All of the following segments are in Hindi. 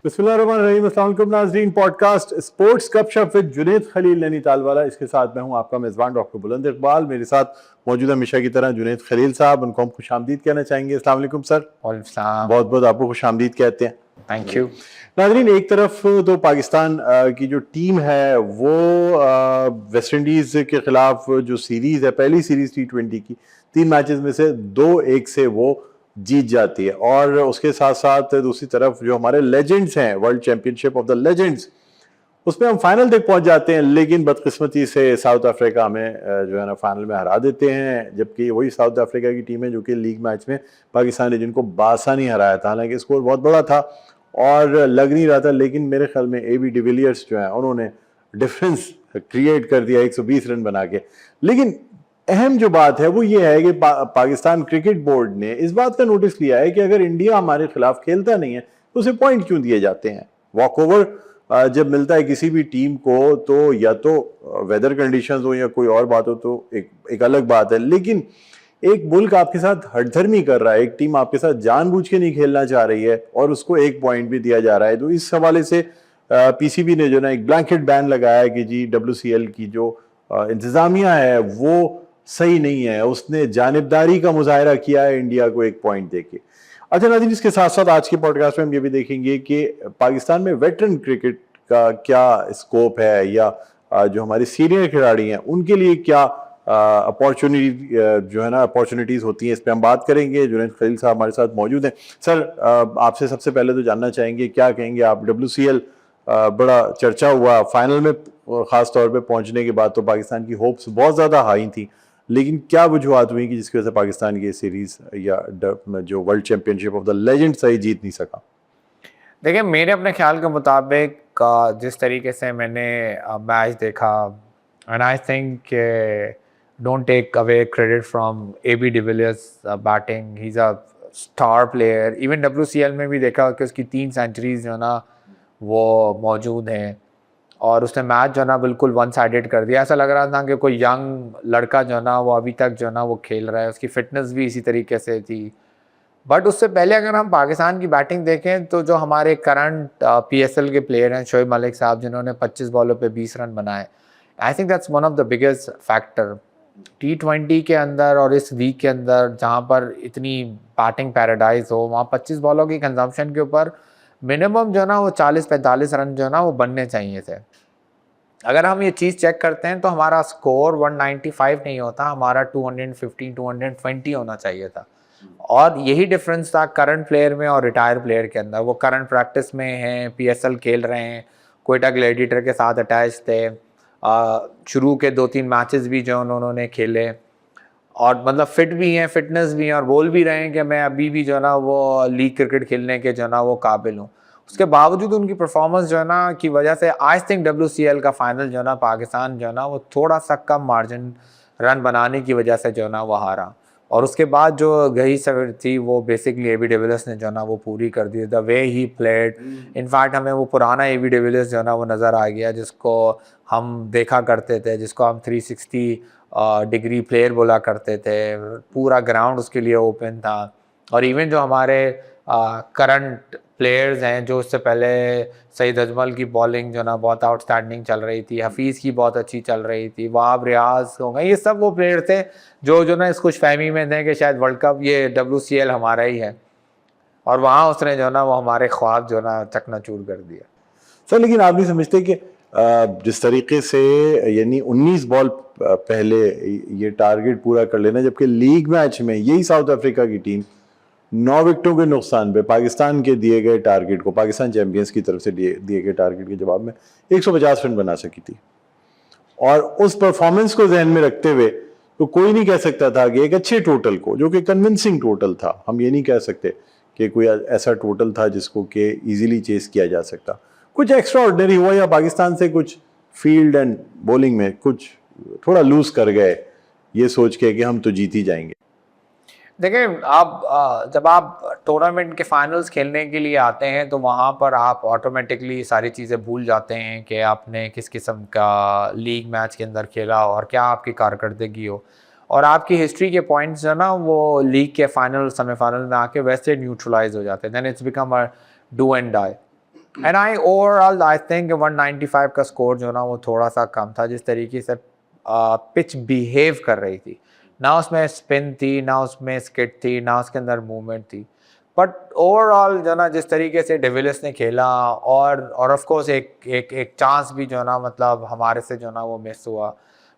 बिस्मिल्लाहिर्रहमानिर्रहीम, अस्सलाम वालेकुम नाज़रीन। पॉडकास्ट स्पोर्ट्स गपशप विद जुनैद खलील नैनीताल वाला, इसके साथ मैं हूं आपका मेज़बान डॉक्टर बुलंद इकबाल। मेरे साथ मौजूद हमेशा की तरह जुनैद खलील साहब, उनको हम खुशामदीद कहना चाहेंगे। अस्सलाम वालेकुम सर। बहुत बहुत आपको खुशामदीद कहते हैं। Thank you. नाज़रीन, एक तरफ तो पाकिस्तान की जो टीम है वो वेस्ट इंडीज़ के खिलाफ जो सीरीज़ है, पहली सीरीज़ T20 की 3 मैचेस में से 2-1 से वो जीत जाती है। और उसके साथ साथ दूसरी तरफ जो हमारे लेजेंड्स हैं, world championship of the legends, उसमें हम फाइनल तक पहुंच जाते हैं, लेकिन बदकिस्मती से साउथ अफ्रीका हमें जो है ना फाइनल में हरा देते हैं। जबकि वही साउथ अफ्रीका की टीम है जो कि लीग मैच में पाकिस्तान ने जिनको बासानी हराया था, हालांकि स्कोर बहुत बड़ा था और लग नहीं रहा था, लेकिन मेरे ख्याल में AB डिविलियर्स जो है उन्होंने डिफरेंस क्रिएट कर दिया 120 रन बना के। लेकिन अहम जो बात है वो ये है कि पाकिस्तान क्रिकेट बोर्ड ने इस बात का नोटिस लिया है कि अगर इंडिया हमारे खिलाफ खेलता नहीं है तो उसे पॉइंट क्यों दिए जाते हैं। वॉक ओवर जब मिलता है किसी भी टीम को, तो या तो वेदर कंडीशंस हो या कोई और बात हो तो एक अलग बात है, लेकिन एक मुल्क आपके साथ हठधर्मी कर रहा है, एक टीम आपके साथ जानबूझ के नहीं खेलना चाह रही है और उसको 1 पॉइंट भी दिया जा रहा है। तो इस हवाले से PCB ने जो ना एक ब्लैंकेट बैन लगाया कि जी WCL की जो इंतजामिया है वो सही नहीं है, उसने जानिबदारी का मुजाहरा किया है इंडिया को 1 पॉइंट देके। अच्छा नाज़रीन, इसके साथ साथ आज के पॉडकास्ट में हम ये भी देखेंगे कि पाकिस्तान में वेटरन क्रिकेट का क्या स्कोप है, या जो हमारे सीनियर खिलाड़ी हैं उनके लिए क्या अपॉर्चुनिटी जो है ना अपॉर्चुनिटीज़ होती हैं, इस पर हम बात करेंगे। जुनैद खलील साहब हमारे साथ मौजूद हैं। सर, आपसे सबसे पहले तो जानना चाहेंगे, क्या कहेंगे आप, WCL बड़ा चर्चा हुआ फाइनल में, ख़ास तौर पे पहुंचने के बाद तो पाकिस्तान की होप्स बहुत ज़्यादा हाई थी, लेकिन क्या वजूहत हुई कि जिसकी वजह से पाकिस्तान ये सीरीज़ या जो world championship of the legend सही जीत नहीं सका? देखिए, मेरे अपने ख्याल के मुताबिक जिस तरीके से मैंने मैच देखा, and I think don't take away credit from AB de Villiers batting, he is a star player. Even WCL में भी देखा कि उसकी 3 सेंचुरीज जो है ना वो मौजूद हैं, और उसने मैच जो है ना बिल्कुल वन साइडेड कर दिया। ऐसा लग रहा था कि कोई यंग लड़का जो है ना वो अभी तक जो है ना वो खेल रहा है, उसकी फिटनेस भी इसी तरीके से थी। बट उससे पहले अगर हम पाकिस्तान की बैटिंग देखें तो जो हमारे करंट PSL के प्लेयर हैं, शोएब मलिक साहब, जिन्होंने 25 बॉलों पे 20 रन बनाए, I think that's one of the biggest factor T20 के अंदर। और इस वीक के अंदर जहाँ पर इतनी बैटिंग पैराडाइज हो, वहाँ 25 बॉलों की कंजम्पशन के ऊपर मिनिमम जो है ना वो 40-45 रन जो है ना वो बनने चाहिए थे। अगर हम ये चीज़ चेक करते हैं तो हमारा स्कोर 195 नहीं होता, हमारा 215-220 होना चाहिए था। और यही डिफरेंस था करंट प्लेयर में और रिटायर प्लेयर के अंदर। वो करंट प्रैक्टिस में हैं, PSL खेल रहे हैं, कोयटा ग्लैडिएटर के साथ अटैच थे, शुरू के 2-3 मैचेस भी जो उन्होंने खेले, और मतलब फिट भी हैं, फिटनेस भी हैं, और बोल भी रहे हैं कि मैं अभी भी जो है ना वो लीग क्रिकेट खेलने के जो है ना वो काबिल हूँ। उसके बावजूद उनकी परफॉर्मेंस जो है ना की वजह से आई थिंक WCL का फाइनल जो है ना पाकिस्तान जो है ना वो थोड़ा सा कम मार्जिन रन बनाने की वजह से जो है ना वो हारा। और उसके बाद जो गई सफर थी वो बेसिकली AB डिविलियर्स ने जो है ना वो पूरी कर दी। The way he played, in fact हमें वो पुराना AB डिविलियर्स जो है ना वो नज़र आ गया जिसको हम देखा करते थे, जिसको हम 360 डिग्री प्लेयर बोला करते थे। पूरा ग्राउंड उसके लिए ओपन था। और इवन जो हमारे करंट प्लेयर्स हैं, जो इससे पहले सईद अजमल की बॉलिंग जो ना बहुत आउटस्टैंडिंग चल रही थी, हफीज़ की बहुत अच्छी चल रही थी, वहाब रियाज हो गए, ये सब वो प्लेयर थे जो ना इस खुशफहमी में थे कि शायद वर्ल्ड कप ये WCL हमारा ही है, और वहाँ उसने जो ना वो हमारे ख्वाब जो ना चकनाचूर कर दिया। सर, लेकिन आप नहीं समझते कि जिस तरीके से, यानी 19 बॉल पहले ये टारगेट पूरा कर लेना, जबकि लीग मैच में यही साउथ अफ्रीका की टीम 9 विकेटों के नुकसान पे पाकिस्तान के दिए गए टारगेट को, पाकिस्तान चैंपियंस की तरफ से दिए गए टारगेट के जवाब में 150 रन बना सकी थी। और उस परफॉर्मेंस को जहन में रखते हुए तो कोई नहीं कह सकता था कि एक अच्छे टोटल को, जो कि कन्विंसिंग टोटल था, हम ये नहीं कह सकते कि कोई ऐसा टोटल था जिसको कि इजीली चेस किया जा सकता, कुछ एक्स्ट्रा ऑर्डिनरी हुआ, या पाकिस्तान से कुछ फील्ड एंड बॉलिंग में कुछ थोड़ा लूज कर गए ये सोच के कि हम तो जीत ही जाएंगे। देखिए, आप जब आप टूर्नामेंट के फाइनल्स खेलने के लिए आते हैं तो वहाँ पर आप ऑटोमेटिकली सारी चीज़ें भूल जाते हैं कि आपने किस किस्म का लीग मैच के अंदर खेला हो और क्या आपकी कारकर्दगी हो, और आपकी हिस्ट्री के पॉइंट्स जो ना वो लीग के फाइनल सेमीफाइनल में आके वैसे न्यूट्रलाइज हो जाते हैं। Then it's become a do and die. And I overall I think 195 का स्कोर जो ना वो थोड़ा सा कम था, जिस तरीके से पिच बिहेव कर रही थी, ना उसमें स्पिन थी, ना उसमें स्किट थी, ना उसके अंदर मूवमेंट थी। बट ओवरऑल जो ना जिस तरीके से डिविलियर्स ने खेला, और ऑफ कोर्स एक एक एक चांस भी जो ना मतलब हमारे से जो ना वो मिस हुआ।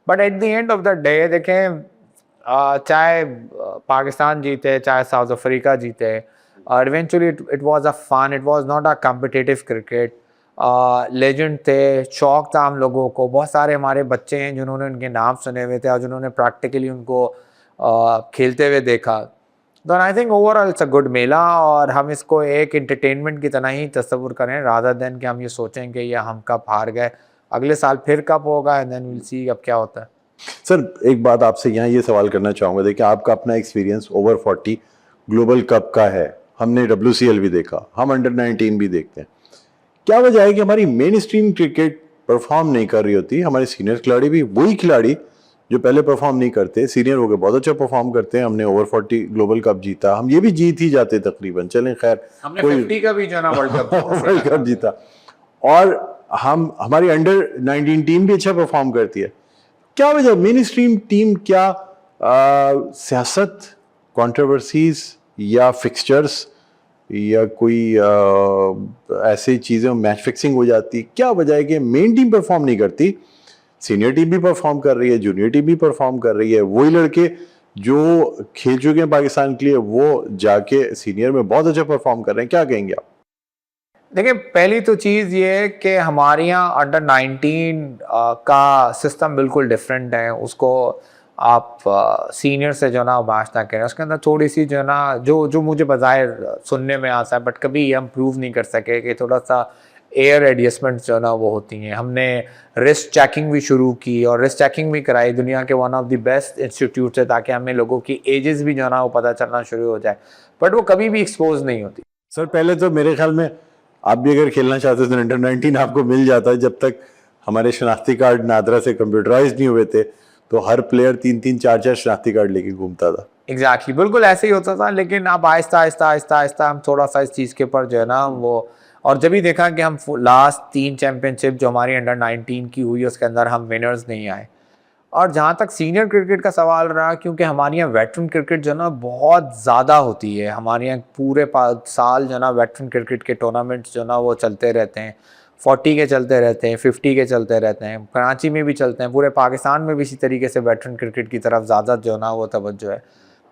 But at the end of the day देखें, चाहे पाकिस्तान जीते चाहे साउथ अफ्रीका जीते, eventually it was a fun, it was not a competitive cricket. Legend थे, शौक था हम लोगों को, बहुत सारे हमारे बच्चे हैं जिन्होंने उनके नाम सुने हुए थे और जिन्होंने प्रैक्टिकली उनको खेलते हुए देखा। तो I think overall it's a good mela, और हम इसको एक एंटरटेनमेंट की तरह ही तस्वुर करें, रादर देन कि हम ये सोचें कि ये हम कब हार गए, अगले साल फिर कब होगा, एंड देन विल सी अब क्या होता है। सर एक बात आपसे यहाँ ये सवाल करना चाहूँगा, देखिए आपका अपना एक्सपीरियंस ओवर 40 ग्लोबल कप का है, हमने WCL भी देखा, हम अंडर 19 भी देखते हैं। क्या वजह है कि हमारी मेन स्ट्रीम क्रिकेट परफॉर्म नहीं कर रही होती? हमारे सीनियर खिलाड़ी भी वही खिलाड़ी जो पहले परफॉर्म नहीं करते, सीनियर हो गए बहुत अच्छा परफॉर्म करते हैं। हमने ओवर 40 ग्लोबल कप जीता, हम ये भी जीत ही जाते तकरीबन, चलें खैर हमने 50 का भी जो ना वर्ल्ड कप वर्ल्ड कप जीता, और हमारी अंडर 19 टीम भी अच्छा परफॉर्म करती है। क्या वजह, मेन स्ट्रीम टीम क्या सियासत, कंट्रोवर्सीज या फिक्सचर्स या कोई ऐसी चीज़ें, मैच फिक्सिंग हो जाती, क्या वजह है कि मेन टीम परफॉर्म नहीं करती? सीनियर टीम भी परफॉर्म कर रही है, जूनियर टीम भी परफॉर्म कर रही है, वही लड़के जो खेल चुके हैं पाकिस्तान के लिए वो जाके सीनियर में बहुत अच्छा परफॉर्म कर रहे हैं, क्या कहेंगे आप? देखिए, पहली तो चीज़ ये है कि हमारे यहाँ अंडर 19 का सिस्टम बिल्कुल डिफरेंट है। उसको आप सीनियर से जो ना मैच ना करें, उसके अंदर थोड़ी सी जो ना जो मुझे बज़ाहिर सुनने में आता है, बट कभी हम प्रूव नहीं कर सके, कि थोड़ा सा एयर एडजस्टमेंट जो ना वो होती हैं। हमने रिस्ट चेकिंग भी शुरू की और रिस्ट चेकिंग भी कराई दुनिया के one of the best institute से, ताकि हमें लोगों की एजेस भी जो ना वो पता चलना शुरू हो जाए, बट वो कभी भी एक्सपोज नहीं होती। सर पहले तो मेरे ख्याल में आप भी अगर खेलना चाहते थे अंडर 19 आपको मिल जाता है, जब तक हमारे शनाख्ती कार्ड नादरा से कंप्यूटराइज नहीं हुए थे तो हर प्लेयर 3-3 4-4 शनाख्ती कार्ड लेके घूमता था। एग्जैक्टली बिल्कुल ऐसे ही होता था, लेकिन अब आहिस्ता आहिस्ता आहिस्ता आहिस्ता हम थोड़ा सा इस चीज़ के ऊपर जो है ना वो, और जब भी देखा कि हम लास्ट 3 चैंपियनशिप जो हमारी अंडर 19 की हुई उसके अंदर हम विनर्स नहीं आए। और जहाँ तक सीनियर क्रिकेट का सवाल रहा, क्योंकि हमारे यहाँ वेटरन क्रिकेट जो ना बहुत ज़्यादा होती है, हमारे यहाँ पूरे साल जो ना वेटरन क्रिकेट के टूर्नामेंट्स जो ना वो चलते रहते हैं, 40 के चलते रहते हैं, 50 के चलते रहते हैं, कराची में भी चलते हैं, पूरे पाकिस्तान में भी इसी तरीके से वेटरन क्रिकेट की तरफ ज़्यादा जो ना वो तवज्जो है।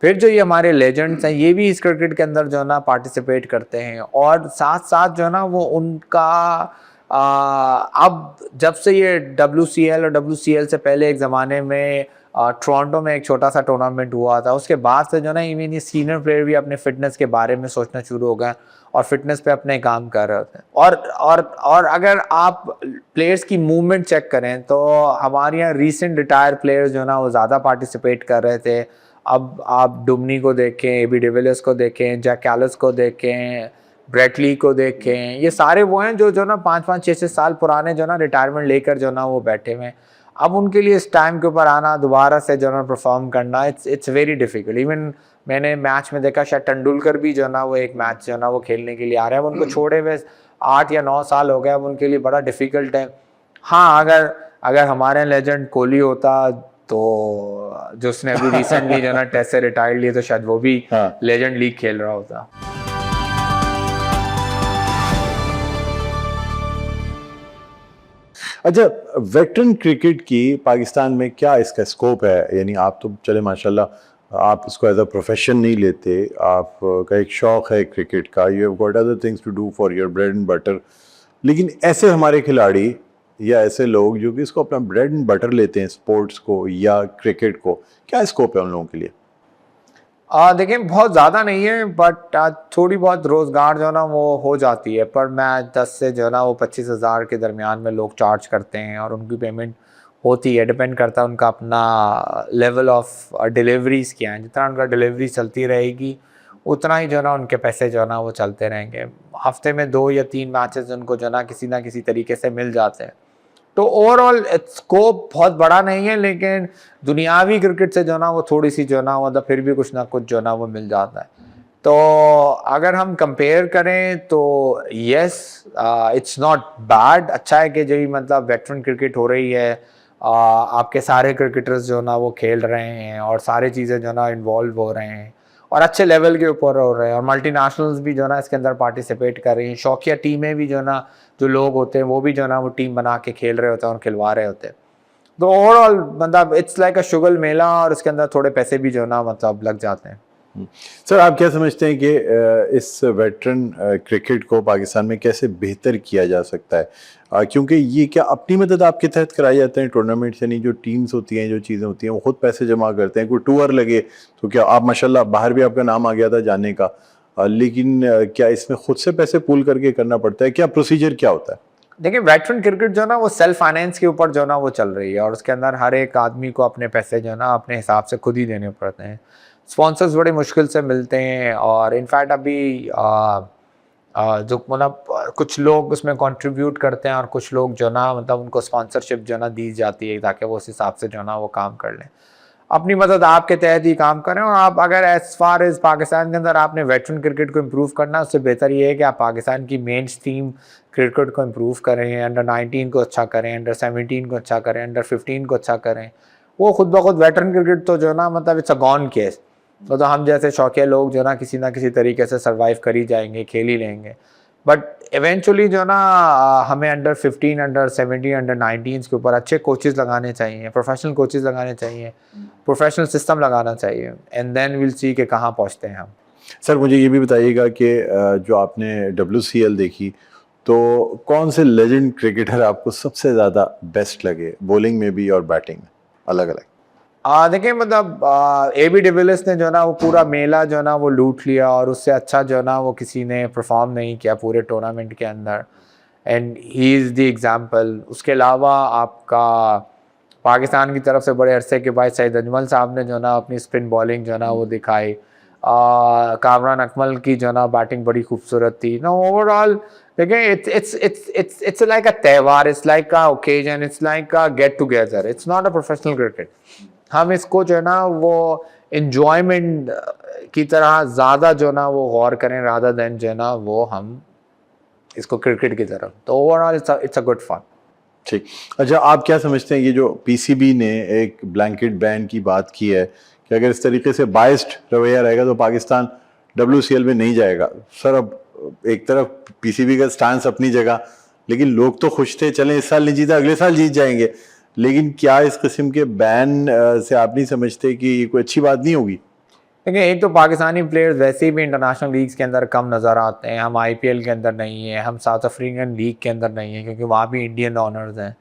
फिर जो ये हमारे लेजेंड्स हैं, ये भी इस क्रिकेट के अंदर जो ना पार्टिसिपेट करते हैं, और साथ साथ जो ना वो उनका अब जब से ये WCL और WCL से पहले एक ज़माने में टोरंटो में एक छोटा सा टूर्नामेंट हुआ था, उसके बाद से जो ना इवन ये सीनियर प्लेयर भी अपने फिटनेस के बारे में सोचना शुरू हो गए और फिटनेस पे अपने काम कर रहे होते हैं। और अगर आप प्लेयर्स की मूवमेंट चेक करें तो हमारे यहाँ रीसेंट रिटायर प्लेयर्स जो ना वो ज़्यादा पार्टिसिपेट कर रहे थे। अब आप डुमनी को देखें, AB डिविलियर्स को देखें, जैक कैलिस को देखें, ब्रेट ली को देखें, ये सारे वो हैं जो ना 5-5 6-6 साल पुराने जो ना रिटायरमेंट लेकर जो ना वो बैठे हुए हैं। अब उनके लिए इस टाइम के ऊपर आना, दोबारा से जो ना परफॉर्म करना, इट्स वेरी डिफिकल्ट। इवन मैंने मैच में देखा, शायद तेंदुलकर भी जो ना वो एक मैच जो ना वो खेलने के लिए आ रहे हैं, उनको छोड़े हुए 8 या 9 साल हो गए, अब उनके लिए बड़ा डिफिकल्ट है। हाँ, अगर हमारे लेजेंड कोहली होता तो जो उसने अभी रिसेंटली जो ना टेस्ट से रिटायर्ड लिए, तो शायद वो भी लेजेंड लीग खेल रहा होता। अच्छा, वेटरन क्रिकेट की पाकिस्तान में क्या इसका स्कोप है? यानी आप तो चले माशाल्लाह आप इसको एज अ प्रोफेशन नहीं लेते, आपका एक शौक है क्रिकेट का, you have got other things to do for your bread and butter, लेकिन ऐसे हमारे खिलाड़ी या ऐसे लोग जो कि इसको अपना ब्रेड एंड बटर लेते हैं, स्पोर्ट्स को या क्रिकेट को, क्या स्कोप है उन लोगों के लिए? देखिए, बहुत ज़्यादा नहीं है, बट थोड़ी बहुत रोज़गार जो ना वो हो जाती है। पर मैच 10 से जो ना वो 25,000 के दरमियान में लोग चार्ज करते हैं, और उनकी पेमेंट होती है, डिपेंड करता है उनका अपना लेवल ऑफ डिलीवरीज़ क्या है। जितना उनका डिलीवरी चलती रहेगी उतना ही जो ना उनके पैसे जो ना वो चलते रहेंगे। हफ्ते में 2 या 3 मैचेस उनको जो ना किसी तरीके से मिल जाते हैं। तो ओवरऑल स्कोप बहुत बड़ा नहीं है, लेकिन दुनियावी क्रिकेट से जो ना वो थोड़ी सी जो ना मतलब फिर भी कुछ ना कुछ जो ना वो मिल जाता है। तो अगर हम कंपेयर करें तो यस, इट्स नॉट बैड, अच्छा है कि जो ही मतलब वेटरन क्रिकेट हो रही है, आपके सारे क्रिकेटर्स जो ना वो खेल रहे हैं और सारी चीज़ें जो ना इन्वॉल्व हो रहे हैं और अच्छे लेवल के ऊपर हो रहे हैं, और मल्टीनेशनल्स भी जो ना इसके अंदर पार्टिसिपेट कर रही हैं, शौकिया टीमें भी जो ना जो लोग होते हैं वो भी जो ना वो टीम बना के खेल रहे होते हैं और खिलवा रहे होते हैं। तो ओवरऑल मतलब इट्स लाइक अ शुगर मेला, और इसके अंदर थोड़े पैसे भी जो ना मतलब लग जाते हैं। सर, आप क्या समझते हैं कि इस वेटरन क्रिकेट को पाकिस्तान में कैसे बेहतर किया जा सकता है? क्योंकि ये क्या अपनी मदद आपके तहत कराए जाते हैं टूर्नामेंट्स, यानी जो टीम्स होती हैं, जो चीज़ें होती हैं, वो खुद पैसे जमा करते हैं? कोई टूर लगे तो क्या आप माशाल्लाह बाहर भी आपका नाम आ गया था जाने का, लेकिन क्या इसमें खुद से पैसे पूल करके करना पड़ता है? क्या प्रोसीजर क्या होता है? देखिए, वेटरन क्रिकेट जो ना वो सेल्फ फाइनेंस के ऊपर जो ना वो चल रही है, और उसके अंदर हर एक आदमी को अपने पैसे जो ना अपने हिसाब से खुद ही देने पड़ते हैं। स्पॉन्सर्स बड़ी मुश्किल से मिलते हैं, और इनफैक्ट अभी जो मतलब कुछ लोग उसमें कंट्रीब्यूट करते हैं और कुछ लोग जो ना मतलब उनको स्पॉन्सरशिप जो ना दी जाती है ताकि वो उस हिसाब से जो ना वो काम कर लें। अपनी मदद आपके तहत ही काम करें, और आप अगर एज फार एज पाकिस्तान के अंदर आपने वेटरन क्रिकेट को इम्प्रूव करना है, उससे बेहतर ये है कि आप पाकिस्तान की मेन स्ट्रीम क्रिकेट को इम्प्रूव करें, अंडर 19 को अच्छा करें, अंडर 17 को अच्छा करें, अंडर 15 को अच्छा करें। वो खुद ब खुद वेटरन क्रिकेट तो जो ना मतलब इट्स अ गॉन केस। तो हम जैसे शौकिया लोग जो ना किसी तरीके से सर्वाइव कर ही जाएंगे, खेल ही लेंगे, बट इवेंचुअली जो ना हमें अंडर 15, अंडर 17, अंडर 19 के ऊपर अच्छे कोचेस लगाने चाहिए, प्रोफेशनल कोचेस लगाने चाहिए, प्रोफेशनल सिस्टम लगाना चाहिए, एंड देन विल सी कि कहाँ पहुँचते हैं हम। सर, मुझे ये भी बताइएगा कि जो आपने WCL देखी, तो कौन से लेजेंड क्रिकेटर आपको सबसे ज़्यादा बेस्ट लगे, बॉलिंग में भी और बैटिंग में, अलग अलग? देखिए मतलब AB डिविलियर्स ने जो ना वो पूरा मेला जो ना वो लूट लिया, और उससे अच्छा जो ना वो किसी ने परफॉर्म नहीं किया पूरे टूर्नामेंट के अंदर, and he is the example. उसके अलावा आपका पाकिस्तान की तरफ से बड़े अरसे के बाद सईद अजमल साहब ने जो ना अपनी स्पिन बॉलिंग जो ना वो दिखाई, कामरान अकमल की जो ना बैटिंग बड़ी खूबसूरत थी ना। ओवरऑल देखिए, इट्स लाइक अ त्यौहार, it's like a occasion, it's like a get together, it's not a professional cricket. हम इसको जो है ना वो इंजॉयमेंट की तरह ज़्यादा जो ना वो गौर करें, रादर देन जो है ना वो हम इसको क्रिकेट की तरफ। तो overall it's a good fun. ठीक। अच्छा, आप क्या समझते हैं, ये जो PCB ने एक ब्लैंकेट बैन की बात की है, कि अगर इस तरीके से बाइस्ड रवैया रहेगा तो पाकिस्तान WCL में नहीं जाएगा? सर, अब एक तरफ PCB का स्टांस अपनी जगह, लेकिन लोग तो खुश थे, चलें इस साल नहीं जीता अगले साल जीत जाएंगे, लेकिन क्या इस किस्म के बैन से आप नहीं समझते कि ये कोई अच्छी बात नहीं होगी? देखिए, एक तो पाकिस्तानी प्लेयर्स वैसे भी इंटरनेशनल लीग्स के अंदर कम नज़र आते हैं। हम IPL के अंदर नहीं है, हम साउथ अफ्रीकन लीग के अंदर नहीं है, क्योंकि वहाँ भी इंडियन ऑनर्स हैं।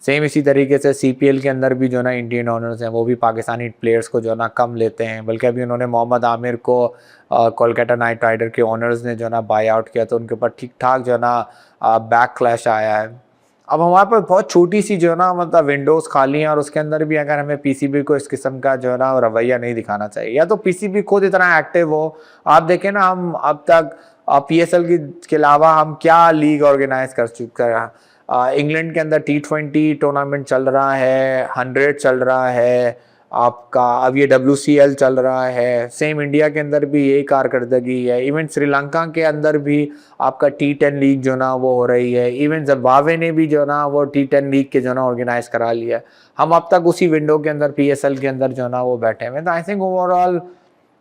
सेम इसी तरीके से CPL के अंदर भी जो ना इंडियन ऑनर्स हैं, वो भी पाकिस्तानी प्लेयर्स को जो ना कम लेते हैं। बल्कि अभी उन्होंने मोहम्मद आमिर को कोलकाता नाइट राइडर के ऑनर्स ने जो ना बाई आउट किया, तो उनके ऊपर ठीक ठाक जो ना बैक क्लैश आया है। अब हमारे पास बहुत छोटी सी जो है ना मतलब विंडोज़ खाली हैं, और उसके अंदर भी अगर हमें PCB को इस किस्म का जो है ना रवैया नहीं दिखाना चाहिए, या तो PCB खुद इतना एक्टिव हो। आप देखें ना, हम अब तक PSL के अलावा हम क्या लीग ऑर्गेनाइज कर चुके हैं। इंग्लैंड के अंदर T20 टूर्नामेंट चल रहा है, 100 चल रहा है आपका, अब ये WCL चल रहा है। सेम इंडिया के अंदर भी यही कारकर्दगी है। इवन श्रीलंका के अंदर भी आपका T10 लीग जो ना वो हो रही है। इवन जिम्बाब्वे ने भी जो ना वो T10 लीग के जो ना ऑर्गेनाइज करा लिया है। हम अब तक उसी विंडो के अंदर PSL के अंदर जो ना वो बैठे हुए। तो आई थिंक ओवरऑल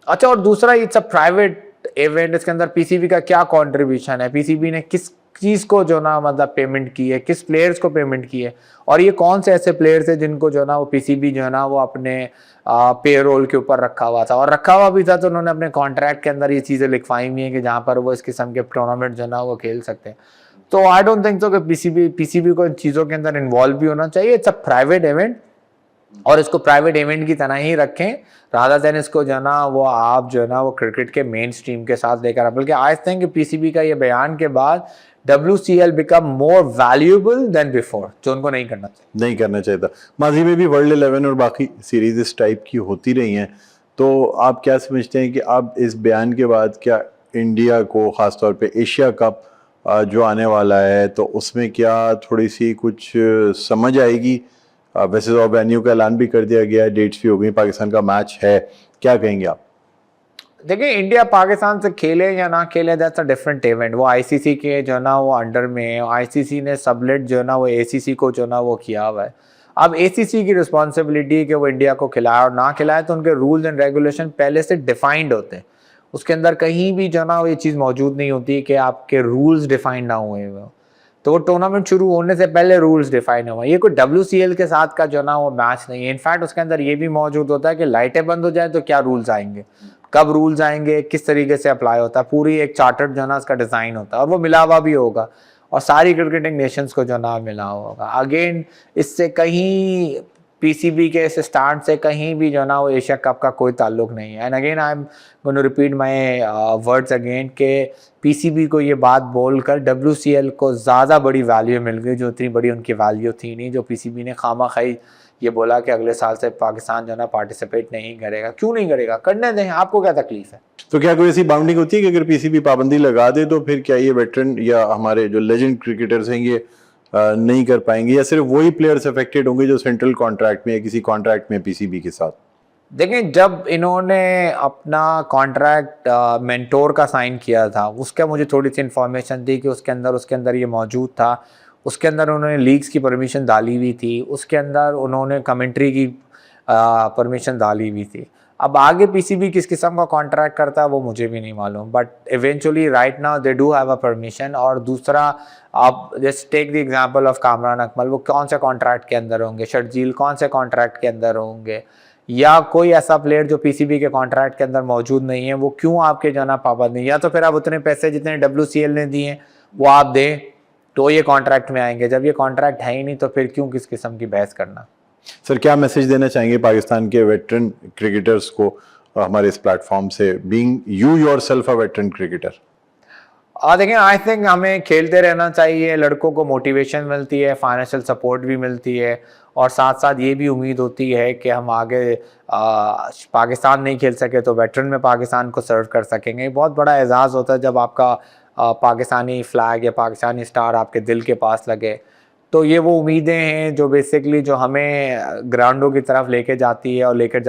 अच्छा। और दूसरा, इट्स अ प्राइवेट इवेंट, इसके अंदर PCB का क्या कंट्रीब्यूशन है, PCB ने किस चीज़ को जो ना मतलब पेमेंट की है, किस प्लेयर्स को पेमेंट की है, और ये कौन से ऐसे प्लेयर्स हैं जिनको जो ना वो PCB जो है ना वो अपने पेरोल के ऊपर रखा हुआ था, और रखा हुआ भी था तो उन्होंने अपने कॉन्ट्रैक्ट के अंदर ये चीज़ें लिखवाई हुई हैं कि जहाँ पर वो इस किस्म के टूर्नामेंट जो ना वो खेल सकते हैं। तो आई डोंट थिंक सो कि PCB को इन चीज़ों के अंदर इन्वॉल्व भी होना चाहिए। इट्स अ प्राइवेट इवेंट, और इसको प्राइवेट इवेंट की तरह ही रखें, रादर देन इसको जो ना वो आप जो ना वो क्रिकेट के मेन स्ट्रीम के साथ लेकर। बल्कि आई थिंक PCB का ये बयान के बाद WCL become more valuable then before, जो उनको नहीं करना चाहिए। नहीं करना चाहिए था। माजी में भी वर्ल्ड 11 और बाकी सीरीज इस टाइप की होती रही हैं, तो आप क्या समझते हैं कि अब इस बयान के बाद क्या इंडिया को, ख़ासतौर पे एशिया कप जो आने वाला है, तो उसमें क्या थोड़ी सी कुछ समझ आएगी? वैसे तो वेन्यू का ऐलान भी कर दिया गया है, डेट्स भी हो गई, पाकिस्तान का मैच है, क्या कहेंगे आप? देखिए इंडिया पाकिस्तान से खेले या ना खेले दैट्स अ डिफरेंट इवेंट। वो आईसीसी के जो ना वो अंडर में है, आईसीसी ने सबलेट जो ना वो एसीसी को जो ना वो किया हुआ है। अब एसीसी की रिस्पॉन्सिबिलिटी कि वो इंडिया को खिलाए और ना खिलाए, तो उनके रूल्स एंड रेगुलेशन पहले से डिफाइंड होते हैं। उसके अंदर कहीं भी जो ना वो ये चीज़ मौजूद नहीं होती कि आपके रूल्स डिफाइंड ना हुए हुए। तो वो टूर्नामेंट शुरू होने से पहले रूल्स डिफाइन हुआ। ये कोई WCL के साथ का जो ना वो मैच नहीं है। इनफैक्ट उसके अंदर ये भी मौजूद होता है कि लाइटें बंद हो जाए तो क्या रूल्स आएंगे, कब रूल्स आएंगे, किस तरीके से अप्लाई होता है, पूरी एक चार्टर्ड जो ना उसका डिज़ाइन होता है और वो मिला हुआ भी होगा और सारी क्रिकेटिंग नेशंस को जो ना मिला होगा। अगेन इससे कहीं पीसीबी के इस स्टार्ट से कहीं भी जो ना वो एशिया कप का कोई ताल्लुक नहीं है। And again I am going to repeat my words again के पीसीबी को ये बात बोलकर WCL को ज़्यादा बड़ी वैल्यू मिल गई, जो इतनी बड़ी उनकी वैल्यू थी नहीं। जो पीसीबी ने खामा खाई ये बोला कि अगले साल से पाकिस्तान जो ना पार्टिसिपेट नहीं करेगा। क्यों नहीं करेगा, करने दें, आपको क्या तकलीफ है। तो क्या कोई ऐसी बाउंडिंग होती है कि अगर पीसीबी पाबंदी लगा दे तो फिर क्या ये वेटरन या हमारे जो लेजेंड क्रिकेटर्स हैं ये नहीं कर पाएंगे, या सिर्फ वही प्लेयर्स अफेक्टेड होंगे जो सेंट्रल कॉन्ट्रैक्ट में या किसी कॉन्ट्रैक्ट में पीसीबी के साथ? देखें, जब इन्होंने अपना कॉन्ट्रैक्ट मेंटोर का साइन किया था, उसका मुझे थोड़ी सी इन्फॉर्मेशन थी कि उसके अंदर ये मौजूद था। उसके अंदर उन्होंने लीग्स की परमिशन डाली हुई थी, उसके अंदर उन्होंने कमेंट्री की परमिशन डाली हुई थी। अब आगे पीसीबी किस किस्म का कॉन्ट्रैक्ट करता है वो मुझे भी नहीं मालूम, but eventually right now they do have a permission. और दूसरा, आप just take the example of Kamran Akmal, वो कौन से कॉन्ट्रैक्ट के अंदर होंगे, शर्जील कौन से कॉन्ट्रैक्ट के अंदर होंगे, या कोई ऐसा प्लेयर जो पीसीबी के कॉन्ट्रैक्ट के अंदर मौजूद नहीं है, वो क्यों आपके जो ना पाबंद नहीं। या तो फिर आप उतने पैसे जितने WCL ने दिए वो आप दें तो ये कॉन्ट्रैक्ट में आएंगे। जब ये कॉन्ट्रैक्ट है ही नहीं तो फिर क्यों किस किस्म की बहस करना। सर, क्या मैसेज देना चाहेंगे पाकिस्तान के वेटरन क्रिकेटर्स को हमारे इस प्लेटफॉर्म से, being you yourself a veteran cricketer? देखें, आई थिंक हमें खेलते रहना चाहिए, लड़कों को मोटिवेशन मिलती है, फाइनेंशियल सपोर्ट भी मिलती है और साथ साथ ये भी उम्मीद होती है कि हम आगे पाकिस्तान नहीं खेल सके तो वेटरन में पाकिस्तान को सर्व कर सकेंगे। बहुत बड़ा एजाज़ होता है जब आपका पाकिस्तानी फ्लैग या पाकिस्तानी स्टार आपके दिल के पास लगे। तो ये वो उम्मीदें हैं जो बेसिकली जो हमें ग्राउंडों की तरफ लेके जाती है और लेके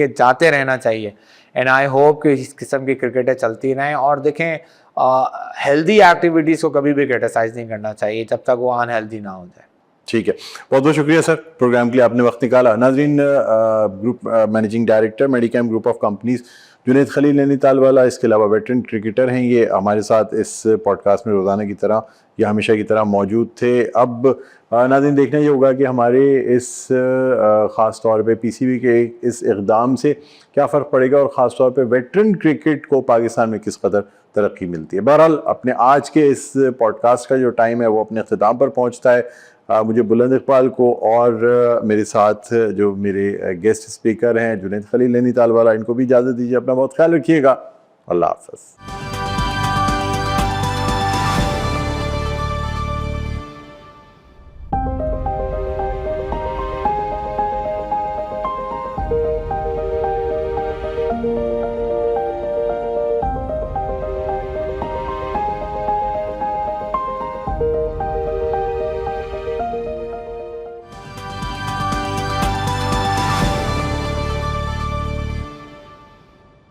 जाते रहना चाहिए। एंड आई होप कि इस किस्म की क्रिकेटें चलती रहें। और देखें, हेल्दी एक्टिविटीज़ को कभी भी क्रिटिसाइज़ नहीं करना चाहिए जब तक वो अनहेल्दी ना हो जाए। ठीक है, बहुत बहुत शुक्रिया सर, प्रोग्राम के लिए आपने वक्त निकाला। नाजरीन, group managing director Medicam group of companies Junaid Khalil Nainital वाला, इसके अलावा वेटरन क्रिकेटर हैं, ये हमारे साथ इस पॉडकास्ट में रोज़ाना की तरह या हमेशा की तरह मौजूद थे। अब नाज़रीन, देखना ये होगा कि हमारे इस ख़ास तौर पे पीसीबी के इस इक़दाम से क्या फ़र्क पड़ेगा और ख़ास तौर पे वेटरन क्रिकेट को पाकिस्तान में किस कदर तरक्की मिलती है। बहरहाल, अपने आज के इस पॉडकास्ट का जो टाइम है वो अपने अख्ताम पर पहुँचता है। मुझे बुलंद इकबाल को और मेरे साथ जो मेरे गेस्ट स्पीकर हैं जुनैद खलील नैनीताल वाला, इनको भी इजाज़त दीजिए। अपना बहुत ख्याल रखिएगा। अल्लाह हाफ़िज़।